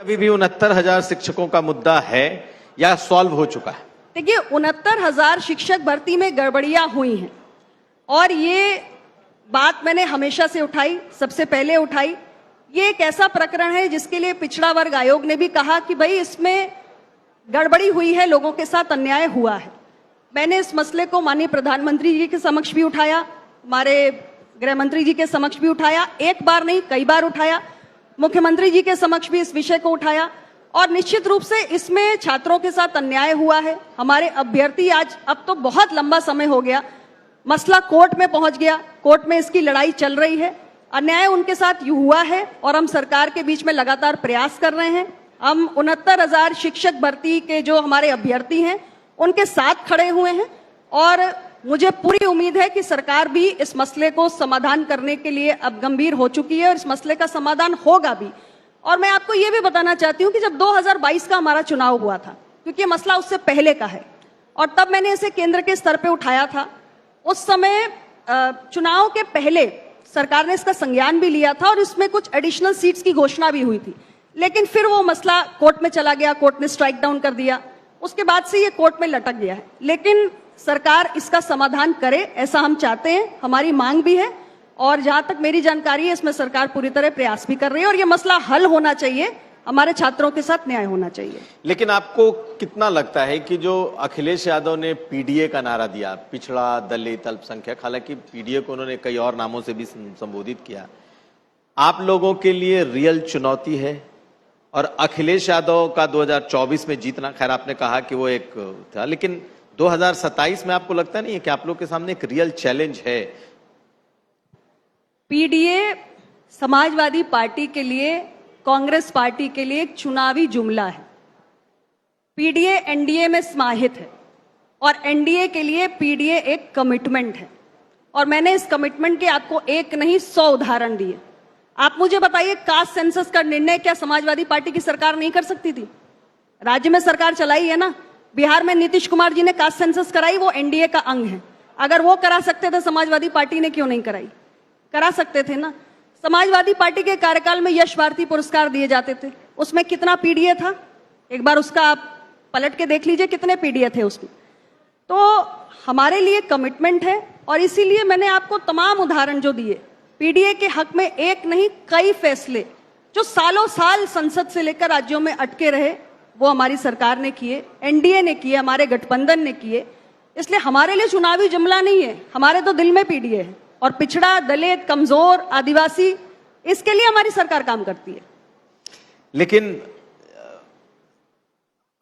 अभी भी 69,000 शिक्षकों का मुद्दा है या सॉल्व हो चुका है? देखिए, 69,000 शिक्षक भर्ती में गड़बड़ियां हुई हैं और ये बात मैंने हमेशा से उठाई, सबसे पहले उठाई। ये एक ऐसा प्रकरण है जिसके लिए पिछड़ा वर्ग आयोग ने भी कहा कि भाई इसमें गड़बड़ी हुई है, लोगों के साथ अन्याय हुआ है। मैंने इस मसले को माननीय प्रधानमंत्री जी के समक्ष भी उठाया, हमारे गृह मंत्री जी के समक्ष भी उठाया, एक बार नहीं कई बार उठाया, मुख्यमंत्री जी के समक्ष भी इस विषय को उठाया और निश्चित रूप से इसमें छात्रों के साथ अन्याय हुआ है। हमारे अभ्यर्थी आज, अब तो बहुत लंबा समय हो गया, मसला कोर्ट में पहुंच गया, कोर्ट में इसकी लड़ाई चल रही है, अन्याय उनके साथ हुआ है और हम सरकार के बीच में लगातार प्रयास कर रहे हैं। हम 69,000 शिक्षक भर्ती के जो हमारे अभ्यर्थी हैं उनके साथ खड़े हुए हैं और मुझे पूरी उम्मीद है कि सरकार भी इस मसले को समाधान करने के लिए अब गंभीर हो चुकी है और इस मसले का समाधान होगा भी। और मैं आपको ये भी बताना चाहती हूँ कि जब 2022 का हमारा चुनाव हुआ था, क्योंकि ये मसला उससे पहले का है और तब मैंने इसे केंद्र के स्तर पे उठाया था, उस समय चुनाव के पहले सरकार ने इसका संज्ञान भी लिया था और इसमें कुछ एडिशनल सीट्स की घोषणा भी हुई थी, लेकिन फिर वो मसला कोर्ट में चला गया, कोर्ट ने स्ट्राइक डाउन कर दिया, उसके बाद से ये कोर्ट में लटक गया है। लेकिन सरकार इसका समाधान करे, ऐसा हम चाहते हैं, हमारी मांग भी है और जहां तक मेरी जानकारी है इसमें सरकार पूरी तरह प्रयास भी कर रही है और ये मसला हल होना चाहिए, हमारे छात्रों के साथ न्याय होना चाहिए। लेकिन आपको कितना लगता है कि जो अखिलेश यादव ने पीडीए का नारा दिया, पिछड़ा दलित अल्पसंख्यक, हालांकि पीडीए को उन्होंने कई और नामों से भी संबोधित किया, आप लोगों के लिए रियल चुनौती है? और अखिलेश यादव का 2024 में जीतना, खैर आपने कहा कि वो एक था, लेकिन 2027 में आपको लगता नहीं है कि आप लोग के सामने एक रियल चैलेंज है? पीडीए समाजवादी पार्टी के लिए, कांग्रेस पार्टी के लिए एक चुनावी जुमला है। पीडीए एनडीए में समाहित है और एनडीए के लिए पीडीए एक कमिटमेंट है और मैंने इस कमिटमेंट के आपको एक नहीं 100 उदाहरण दिए। आप मुझे बताइए, कास्ट सेंसस का निर्णय क्या समाजवादी पार्टी की सरकार नहीं कर सकती थी? राज्य में सरकार चलाई है ना, बिहार में नीतीश कुमार जी ने कास्ट सेंसस कराई, वो एनडीए का अंग है। अगर वो करा सकते थे, समाजवादी पार्टी ने क्यों नहीं कराई? करा सकते थे ना। समाजवादी पार्टी के कार्यकाल में यश भारती पुरस्कार दिए जाते थे, उसमें कितना पीडीए था? एक बार उसका आप पलट के देख लीजिए कितने पीडीए थे उसमें। तो हमारे लिए कमिटमेंट है और इसीलिए मैंने आपको तमाम उदाहरण जो दिए, पीडीए के हक में एक नहीं कई फैसले जो सालों साल संसद से लेकर राज्यों में अटके रहे, वो हमारी सरकार ने किए, एनडीए ने किए, हमारे गठबंधन ने किए। इसलिए हमारे लिए चुनावी जुमला नहीं है, हमारे तो दिल में पीडीए है और पिछड़ा, दलित, कमजोर, आदिवासी, इसके लिए हमारी सरकार काम करती है। लेकिन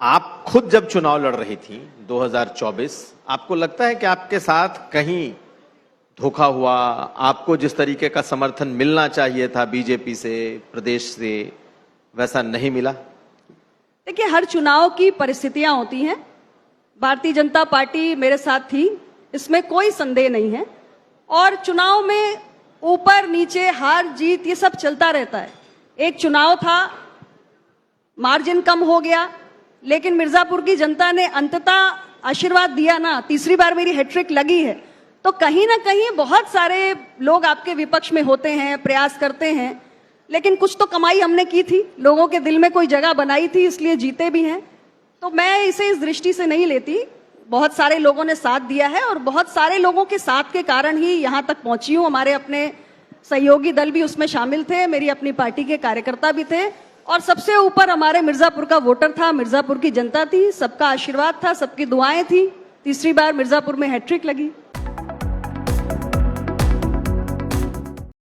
आप खुद जब चुनाव लड़ रही थी 2024, आपको लगता है कि आपके साथ कहीं धोखा हुआ? आपको जिस तरीके का समर्थन मिलना चाहिए था बीजेपी से, प्रदेश से, वैसा नहीं मिला? देखिए, हर चुनाव की परिस्थितियां होती हैं। भारतीय जनता पार्टी मेरे साथ थी, इसमें कोई संदेह नहीं है और चुनाव में ऊपर नीचे, हार जीत, ये सब चलता रहता है। एक चुनाव था, मार्जिन कम हो गया, लेकिन मिर्जापुर की जनता ने अंततः आशीर्वाद दिया ना, तीसरी बार मेरी हैट्रिक लगी है। तो कहीं ना कहीं बहुत सारे लोग आपके विपक्ष में होते हैं, प्रयास करते हैं, लेकिन कुछ तो कमाई हमने की थी, लोगों के दिल में कोई जगह बनाई थी, इसलिए जीते भी हैं। तो मैं इसे इस दृष्टि से नहीं लेती। बहुत सारे लोगों ने साथ दिया है और बहुत सारे लोगों के साथ के कारण ही यहाँ तक पहुंची हूँ। हमारे अपने सहयोगी दल भी उसमें शामिल थे, मेरी अपनी पार्टी के कार्यकर्ता भी थे और सबसे ऊपर हमारे मिर्जापुर का वोटर था, मिर्जापुर की जनता थी, सबका आशीर्वाद था, सबकी दुआएं थी, तीसरी बार मिर्जापुर में हैट्रिक लगी।